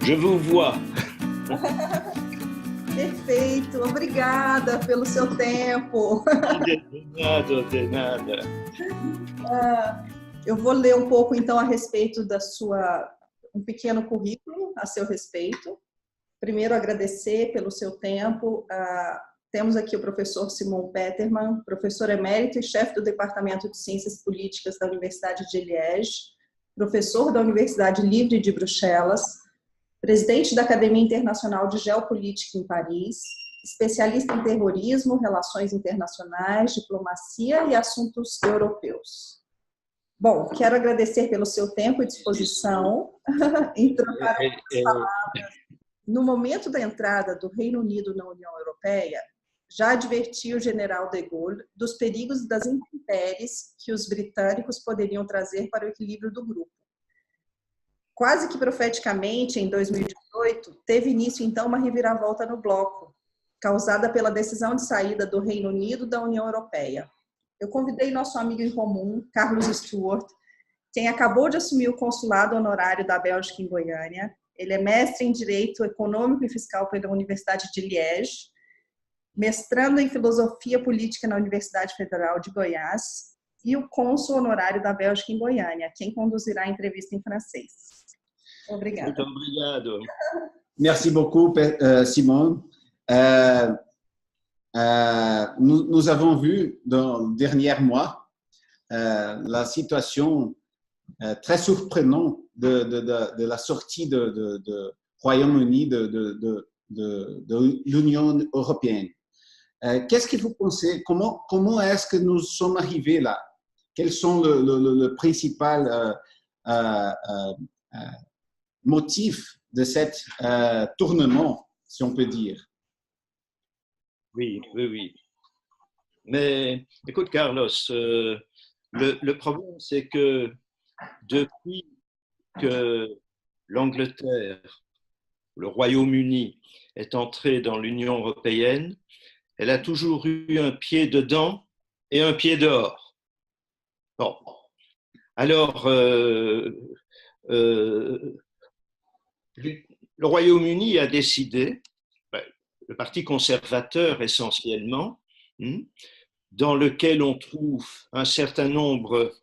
Je vous vois. Perfeito, obrigada pelo seu tempo. De nada. Eu vou ler um pouco então a respeito um pequeno currículo a seu respeito. Primeiro, agradecer pelo seu tempo. Temos aqui o professor Simon Petermann, professor emérito e chefe do Departamento de Ciências Políticas da Universidade de Liège, professor da Universidade Livre de Bruxelas, presidente da Academia Internacional de Geopolítica em Paris, especialista em terrorismo, relações internacionais, diplomacia e assuntos europeus. Bom, quero agradecer pelo seu tempo e disposição em trocar algumas palavras. No momento da entrada do Reino Unido na União Europeia, já advertiu o general de Gaulle dos perigos das intempéries que os britânicos poderiam trazer para o equilíbrio do grupo. Quase que profeticamente, em 2018, teve início então uma reviravolta no bloco, causada pela decisão de saída do Reino Unido da União Europeia. Eu convidei nosso amigo em comum, Carlos Stewart, quem acabou de assumir o consulado honorário da Bélgica em Goiânia. Ele é mestre em Direito Econômico e Fiscal pela Universidade de Liège, mestrando em Filosofia Política na Universidade Federal de Goiás e o cônsul honorário da Bélgica em Goiânia, quem conduzirá a entrevista em francês. Obrigada. Muito obrigado. Merci beaucoup, Simone. Nous avons vu dans les derniers mois la situation très surprenante de la sortie de Royaume-Uni de l'Union européenne. Qu'est-ce que vous pensez? Comment est-ce que nous sommes arrivés là? Quels sont le principal motif de cet tournement, si on peut dire? Oui. Mais écoute, Carlos, le problème, c'est que depuis que l'Angleterre, le Royaume-Uni, est entré dans l'Union européenne, elle a toujours eu un pied dedans et un pied dehors. Bon. Alors, le Royaume-Uni a décidé, le Parti conservateur essentiellement, dans lequel on trouve un certain nombre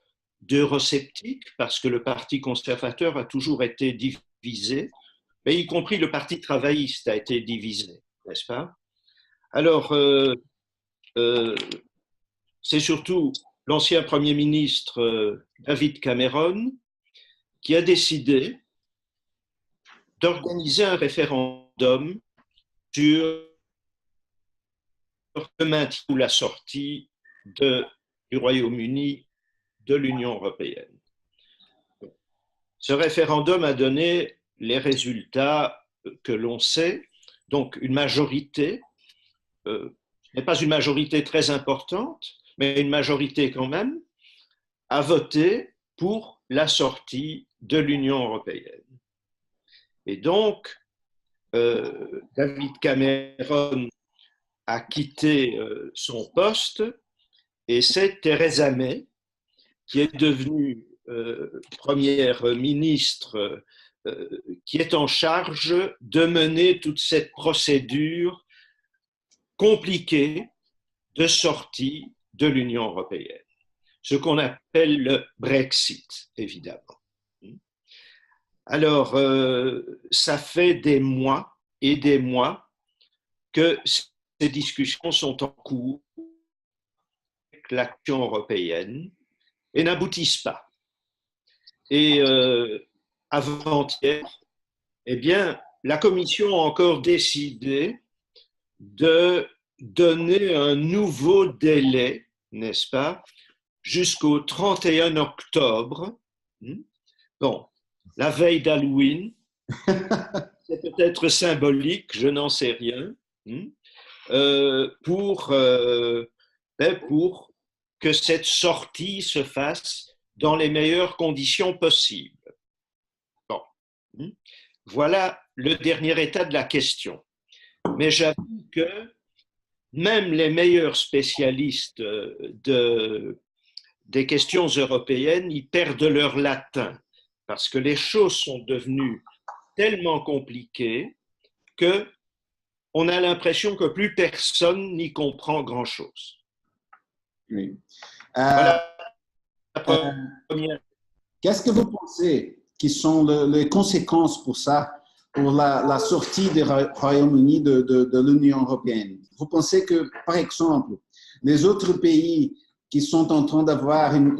d'eurosceptiques, parce que le Parti conservateur a toujours été divisé, mais y compris le Parti travailliste a été divisé, n'est-ce pas? Alors, c'est surtout l'ancien Premier ministre David Cameron qui a décidé d'organiser un référendum sur le maintien ou la sortie du Royaume-Uni de l'Union européenne. Ce référendum a donné les résultats que l'on sait, donc une majorité, n'est pas une majorité très importante, mais une majorité quand même, a voté pour la sortie de l'Union européenne. Et donc, David Cameron a quitté son poste et c'est Theresa May qui est devenue première ministre qui est en charge de mener toute cette procédure compliquée de sortie de l'Union européenne, ce qu'on appelle le Brexit, évidemment. Alors, ça fait des mois et des mois que ces discussions sont en cours avec l'action européenne et n'aboutissent pas. Et avant-hier, eh bien, la Commission a encore décidé de donner un nouveau délai, n'est-ce pas, jusqu'au 31 octobre. Bon, la veille d'Halloween, c'est peut-être symbolique, je n'en sais rien, pour que cette sortie se fasse dans les meilleures conditions possibles. Bon, voilà le dernier état de la question. Mais j'avoue que même les meilleurs spécialistes des questions européennes, ils perdent leur latin parce que les choses sont devenues tellement compliqué que on a l'impression que plus personne n'y comprend grand-chose. Oui. Voilà la première. Qu'est-ce que vous pensez qui sont les conséquences pour ça, pour la sortie du Royaume-Uni de l'Union européenne? Vous pensez que, par exemple, les autres pays qui sont en train d'avoir un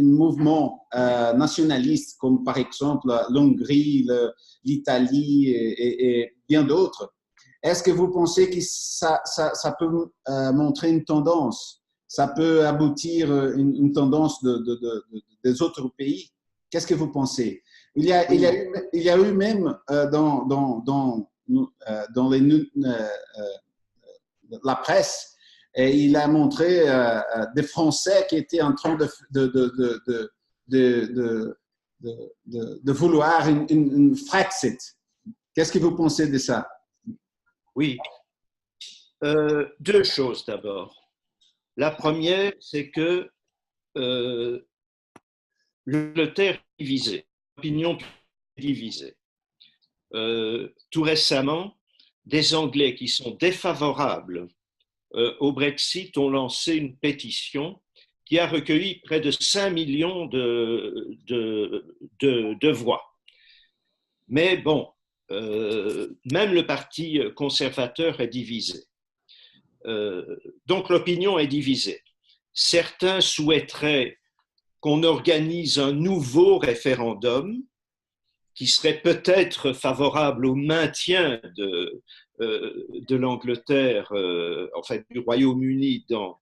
mouvement nationaliste, comme par exemple l'Hongrie, l'Italie et bien d'autres, est-ce que vous pensez que ça peut montrer une tendance? Ça peut aboutir une tendance des autres pays? Qu'est-ce que vous pensez? Il y a eu même dans la presse, et il a montré des Français qui étaient en train de vouloir une Frexit. Qu'est-ce que vous pensez de ça? Oui. Deux choses d'abord. La première, c'est que l'Angleterre est divisée, l'opinion est divisée. Tout récemment, des Anglais qui sont défavorables au Brexit ont lancé une pétition qui a recueilli près de 5 millions de voix. Mais bon, même le Parti conservateur est divisé. Donc l'opinion est divisée. Certains souhaiteraient qu'on organise un nouveau référendum qui serait peut-être favorable au maintien de l'Angleterre, en fait du Royaume-Uni dans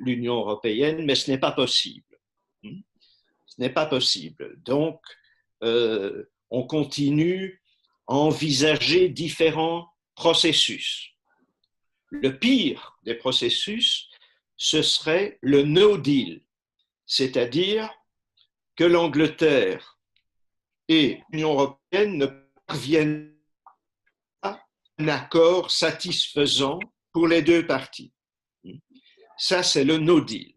l'Union européenne, mais ce n'est pas possible. Ce n'est pas possible. Donc, on continue à envisager différents processus. Le pire des processus, ce serait le no deal, c'est-à-dire que l'Angleterre et l'Union européenne ne parviennent pas à un accord satisfaisant pour les deux parties. Ça, c'est le no deal.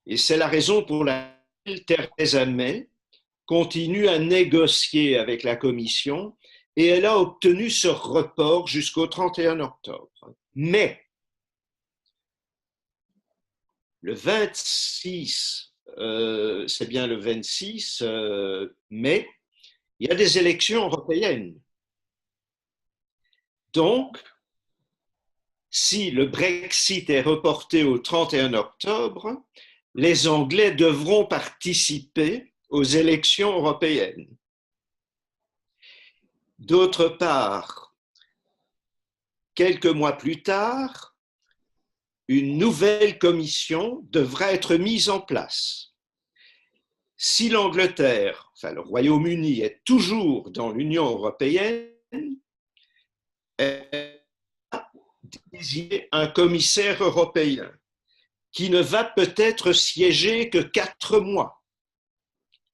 Et c'est la raison pour laquelle Theresa May continue à négocier avec la Commission et elle a obtenu ce report jusqu'au 31 octobre. Mais le 26, c'est bien le 26 mai, il y a des élections européennes. Donc, si le Brexit est reporté au 31 octobre, les Anglais devront participer aux élections européennes. D'autre part, quelques mois plus tard, une nouvelle commission devra être mise en place. Si l'Angleterre, enfin le Royaume-Uni, est toujours dans l'Union européenne, elle a désigné un commissaire européen qui ne va peut-être siéger que 4 mois.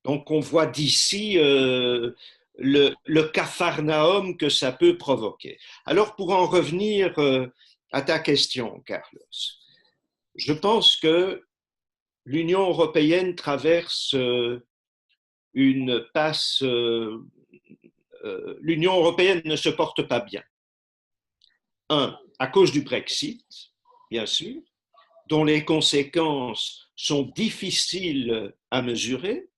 Donc on voit d'ici le capharnaüm que ça peut provoquer. Alors pour en revenir à ta question, Carlos, je pense que l'Union européenne traverse une passe. L'Union européenne ne se porte pas bien. À cause du Brexit, bien sûr, dont les conséquences sont difficiles à mesurer,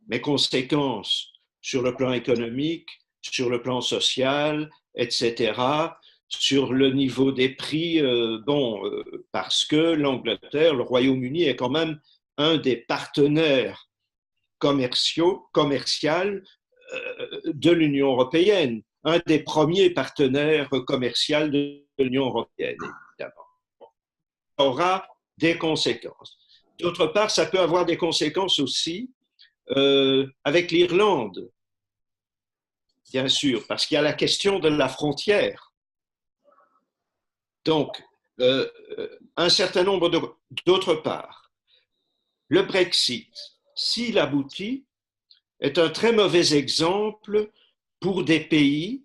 mais conséquences sur le plan économique, sur le plan social, etc., sur le niveau des prix, parce que l'Angleterre, le Royaume-Uni est quand même un des partenaires commerciaux de l'Union européenne, un des premiers partenaires commerciaux de l'Union européenne, évidemment. Ça aura des conséquences. D'autre part, ça peut avoir des conséquences aussi avec l'Irlande, bien sûr, parce qu'il y a la question de la frontière. Donc, un certain nombre d'autre part, le Brexit, s'il aboutit, est un très mauvais exemple pour des pays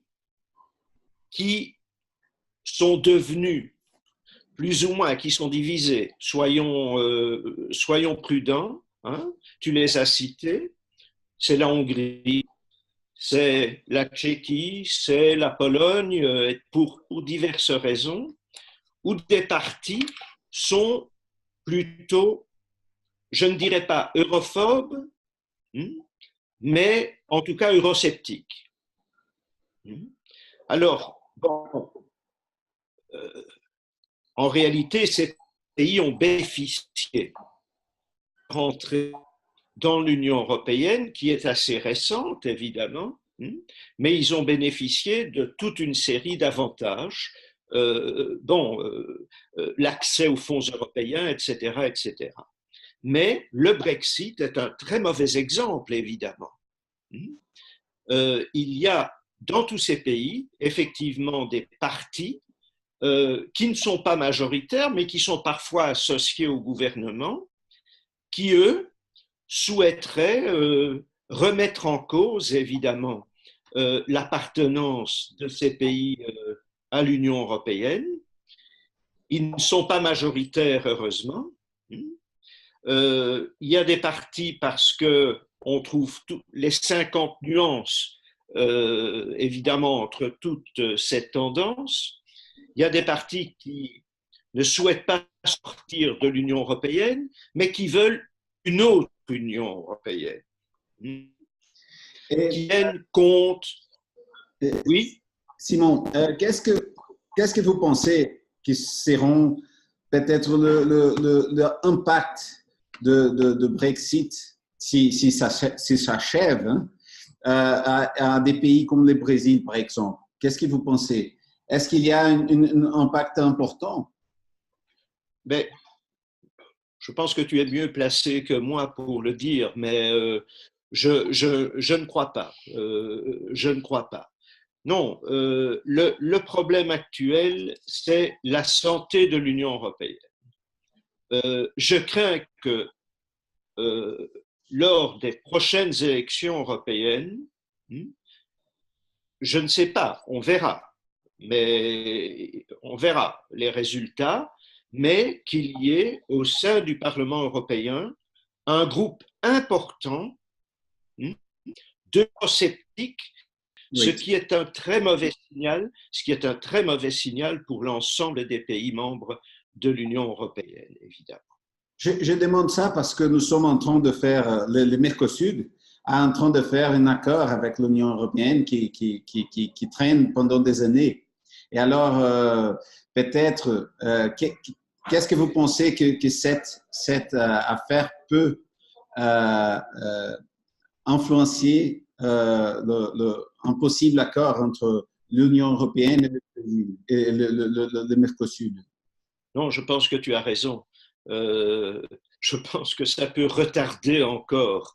qui sont devenus plus ou moins, qui sont divisés. Soyons prudents, hein. Tu les as cités, c'est la Hongrie, c'est la Tchéquie, c'est la Pologne, pour diverses raisons, où des partis sont plutôt, je ne dirais pas europhobes, mais en tout cas eurosceptiques. Alors, bon, en réalité, ces pays ont bénéficié de rentrer dans l'Union européenne, qui est assez récente, évidemment, mais ils ont bénéficié de toute une série d'avantages, l'accès aux fonds européens, etc., etc. Mais le Brexit est un très mauvais exemple, évidemment. Il y a dans tous ces pays, effectivement, des partis qui ne sont pas majoritaires, mais qui sont parfois associés au gouvernement, qui, eux, souhaiteraient remettre en cause, évidemment, l'appartenance de ces pays à l'Union européenne. Ils ne sont pas majoritaires, heureusement. Il y a des partis parce qu'on trouve les 50 nuances, évidemment, entre toutes ces tendances. Il y a des partis qui ne souhaitent pas sortir de l'Union européenne, mais qui veulent une autre Union européenne. Qui tiennent compte. Oui. Simon, qu'est-ce que vous pensez qui seront peut-être l'impact de Brexit si ça s'achève à des pays comme le Brésil, par exemple? Qu'est-ce que vous pensez? Est-ce qu'il y a un impact important? Mais, je pense que tu es mieux placé que moi pour le dire, mais je ne crois pas. Je ne crois pas. Non, le problème actuel, c'est la santé de l'Union européenne. Je crains que lors des prochaines élections européennes, je ne sais pas, on verra les résultats, mais qu'il y ait au sein du Parlement européen un groupe important d'eurosceptiques, ce qui est un très mauvais signal, pour l'ensemble des pays membres de l'Union européenne, évidemment. Je demande ça parce que nous sommes en train de faire, le Mercosur est en train de faire un accord avec l'Union européenne qui traîne pendant des années. Et alors, peut-être, qu'est-ce que vous pensez que cette affaire peut influencer un possible accord entre l'Union européenne et le Mercosur? Non, je pense que tu as raison. Je pense que ça peut retarder encore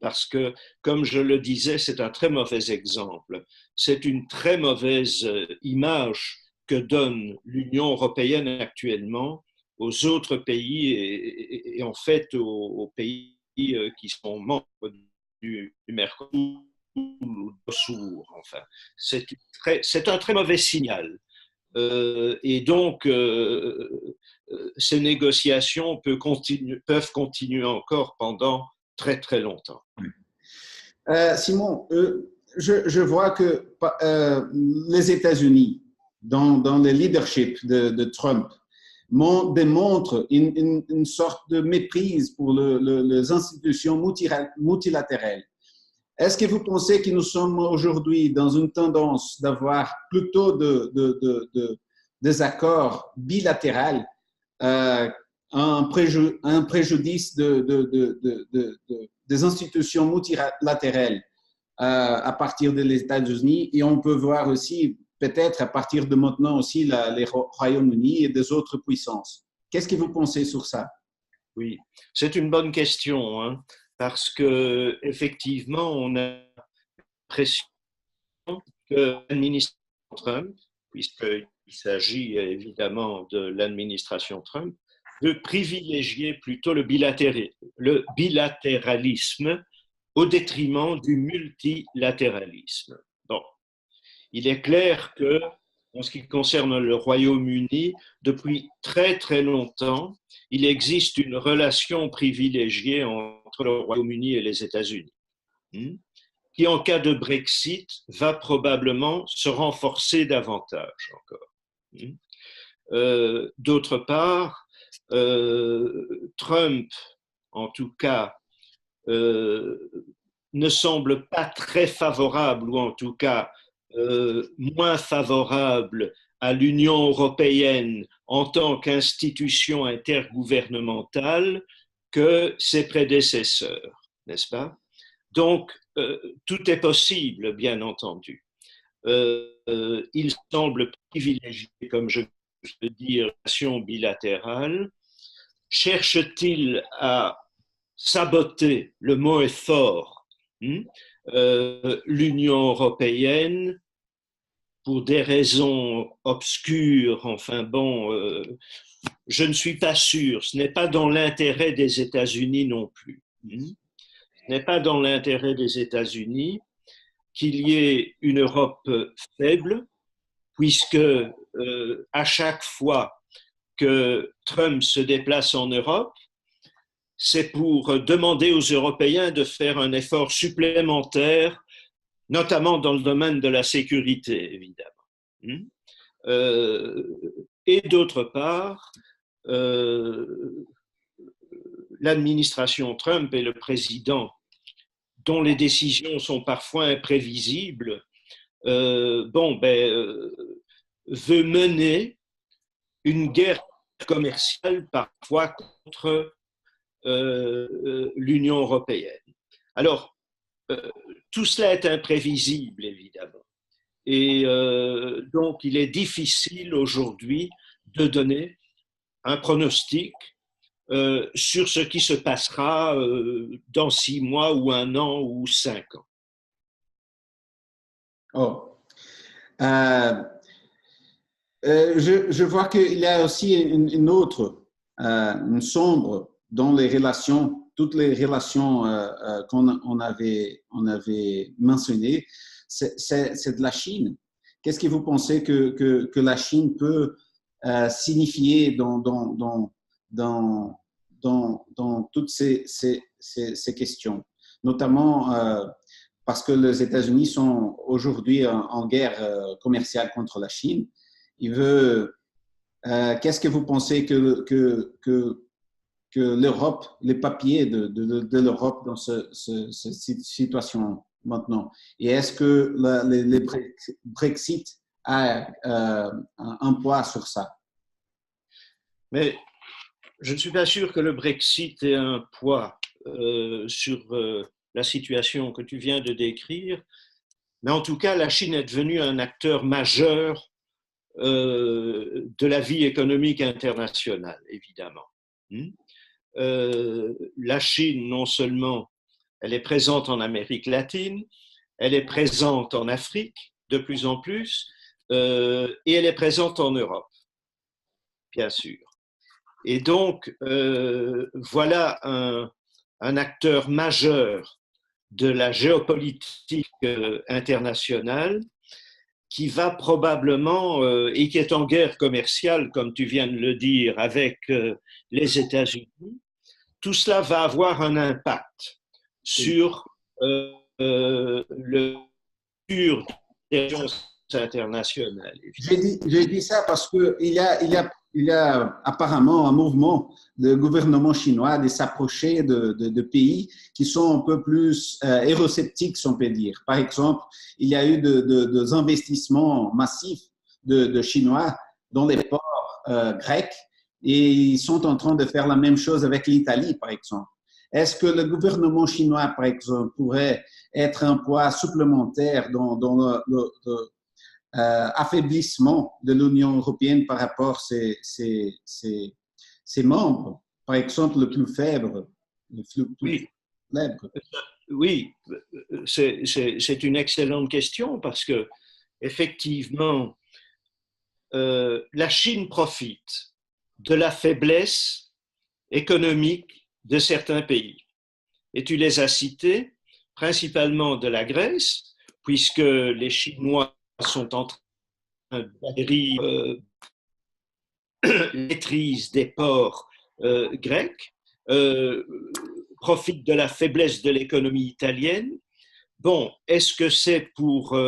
parce que, comme je le disais, c'est un très mauvais exemple. C'est une très mauvaise image que donne l'Union européenne actuellement aux autres pays et en fait aux pays qui sont membres du Mercosur ou du Sur. Enfin, c'est un très mauvais signal. Et donc, ces négociations peuvent continuer encore pendant très, très longtemps. Simon, je vois que les États-Unis, dans le leadership de Trump, démontrent une sorte de méprise pour les institutions multilatérales. Est-ce que vous pensez que nous sommes aujourd'hui dans une tendance d'avoir plutôt des accords bilatéraux, un préjudice des institutions multilatérales à partir des États-Unis, et on peut voir aussi peut-être à partir de maintenant aussi les Royaume-Uni et des autres puissances. Qu'est-ce que vous pensez sur ça? Oui, c'est une bonne question, hein, parce que effectivement, on a l'impression que l'administration Trump, puisqu'il s'agit évidemment de l'administration Trump, de privilégier plutôt le bilatéralisme au détriment du multilatéralisme. Bon, il est clair que, en ce qui concerne le Royaume-Uni, depuis très très longtemps, il existe une relation privilégiée entre le Royaume-Uni et les États-Unis. qui, en cas de Brexit, va probablement se renforcer davantage encore. D'autre part, Trump, en tout cas, ne semble pas très favorable, ou en tout cas moins favorable à l'Union européenne en tant qu'institution intergouvernementale que ses prédécesseurs, n'est-ce pas? Donc, tout est possible, bien entendu. Il semble privilégier, comme je veux dire, relations bilatérales. Cherche-t-il à saboter, le mot est fort, l'Union européenne pour des raisons obscures, enfin bon, je ne suis pas sûr, ce n'est pas dans l'intérêt des États-Unis non plus. Ce n'est pas dans l'intérêt des États-Unis qu'il y ait une Europe faible, puisque à chaque fois que Trump se déplace en Europe, c'est pour demander aux Européens de faire un effort supplémentaire, notamment dans le domaine de la sécurité, évidemment. Et d'autre part, l'administration Trump et le président, dont les décisions sont parfois imprévisibles, veut mener une guerre commerciale parfois contre l'Union européenne. Alors, tout cela est imprévisible, évidemment. Et donc, il est difficile aujourd'hui de donner un pronostic sur ce qui se passera dans 6 mois ou 1 an ou 5 ans. Oh. Je vois qu'il y a aussi une autre, une sombre dans les relations, toutes les relations qu'on avait mentionnées, c'est de la Chine. Qu'est-ce que vous pensez que la Chine peut signifier dans toutes ces questions, notamment parce que les États-Unis sont aujourd'hui en guerre commerciale contre la Chine. Qu'est-ce que vous pensez que l'Europe, les papiers de l'Europe dans cette situation maintenant? Et est-ce que le Brexit a un poids sur ça? Mais je ne suis pas sûr que le Brexit ait un poids sur la situation que tu viens de décrire, mais en tout cas, la Chine est devenue un acteur majeur de la vie économique internationale, évidemment. La Chine, non seulement, elle est présente en Amérique latine, elle est présente en Afrique de plus en plus, et elle est présente en Europe, bien sûr. Et donc, voilà un acteur majeur de la géopolitique internationale qui va probablement, et qui est en guerre commerciale, comme tu viens de le dire, avec les États-Unis. Tout cela va avoir un impact sur le futur des relations internationales. J'ai dit ça parce qu'il y a apparemment un mouvement de gouvernement chinois de s'approcher de pays qui sont un peu plus eurosceptiques, si on peut dire. Par exemple, il y a eu des investissements massifs de Chinois dans les ports grecs et ils sont en train de faire la même chose avec l'Italie, par exemple. Est-ce que le gouvernement chinois, par exemple, pourrait être un poids supplémentaire dans affaiblissement de l'Union européenne par rapport à ses membres, par exemple le plus faible, oui. Oui, c'est une excellente question parce que effectivement, la Chine profite de la faiblesse économique de certains pays. Et tu les as cités, principalement de la Grèce, puisque les Chinois sont en train d'acquérir maîtrise des ports grecs, profitent de la faiblesse de l'économie italienne, bon, est-ce que c'est pour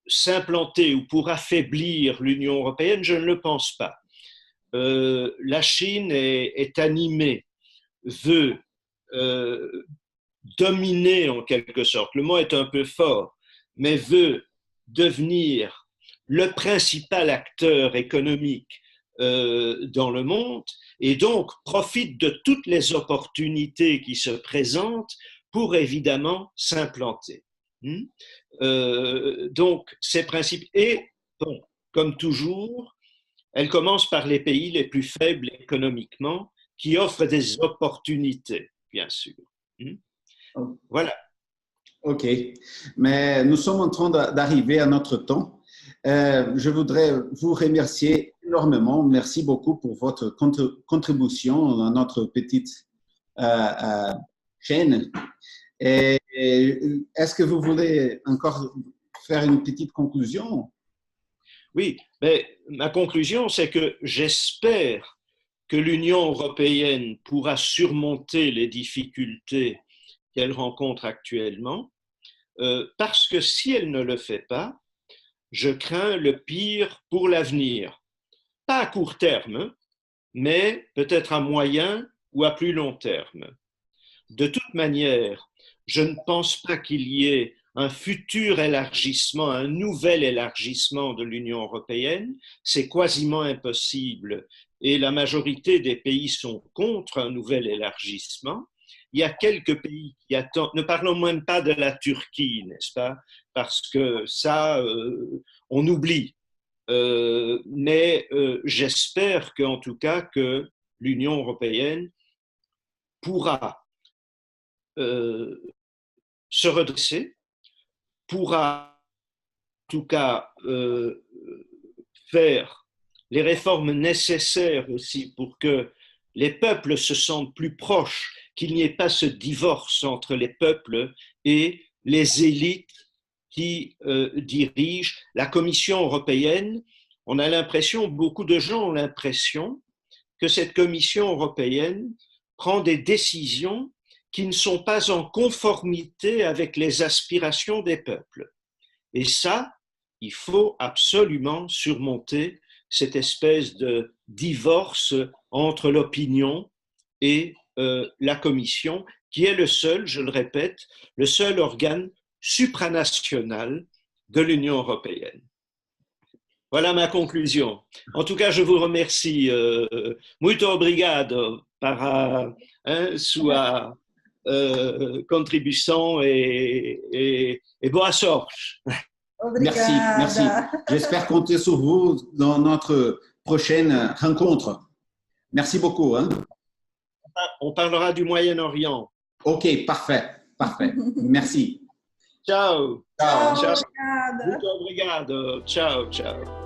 s'implanter ou pour affaiblir l'Union européenne? Je ne le pense pas. La Chine est animée, veut dominer en quelque sorte, le mot est un peu fort, mais veut devenir le principal acteur économique dans le monde et donc profite de toutes les opportunités qui se présentent pour évidemment s'implanter. Donc, ces principes, et bon, comme toujours, elle commence par les pays les plus faibles économiquement qui offrent des opportunités, bien sûr. Voilà. OK. Mais nous sommes en train d'arriver à notre temps. Je voudrais vous remercier énormément. Merci beaucoup pour votre contribution à notre petite chaîne. Et est-ce que vous voulez encore faire une petite conclusion? Oui, mais ma conclusion, c'est que j'espère que l'Union européenne pourra surmonter les difficultés qu'elle rencontre actuellement, parce que si elle ne le fait pas, je crains le pire pour l'avenir. Pas à court terme, mais peut-être à moyen ou à plus long terme. De toute manière, je ne pense pas qu'il y ait un futur élargissement, un nouvel élargissement de l'Union européenne. C'est quasiment impossible et la majorité des pays sont contre un nouvel élargissement. Il y a quelques pays qui attendent, ne parlons même pas de la Turquie, n'est-ce pas? Parce que ça, on oublie. Mais j'espère qu'en tout cas que l'Union européenne pourra se redresser, pourra en tout cas faire les réformes nécessaires aussi pour que les peuples se sentent plus proches, qu'il n'y ait pas ce divorce entre les peuples et les élites qui dirigent la Commission européenne. On a l'impression, beaucoup de gens ont l'impression que cette Commission européenne prend des décisions qui ne sont pas en conformité avec les aspirations des peuples. Et ça, il faut absolument surmonter cette espèce de divorce entre l'opinion et la Commission, qui est le seul, je le répète, le seul organe supranational de l'Union européenne. Voilà ma conclusion. En tout cas, je vous remercie. Muito obrigado para sua contribution et boa sorte. Obrigada. Merci. J'espère compter sur vous dans notre prochaine rencontre. Merci beaucoup. On parlera du Moyen-Orient. OK, parfait. Merci. Ciao. Ciao. Ciao. Obrigada. Muito obrigado. Ciao, ciao.